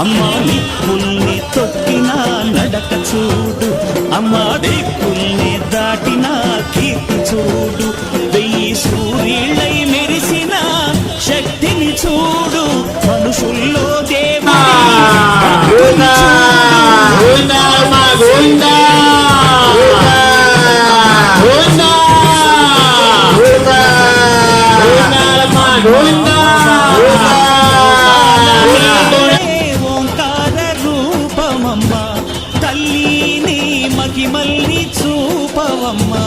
అమ్మా నిప్పుల్ని తొక్కిన నడక చూడు, అమ్మా దిక్కుల్ని దాటిన కీర్తి చూడు, 1000 సూర్యులై మెరిసిన శక్తిని చూడు, మనుషుల్లో దేవుని ఓంకార రూపమమ్మ తల్లి నీ మహిమల్ని చూపవమ్మా.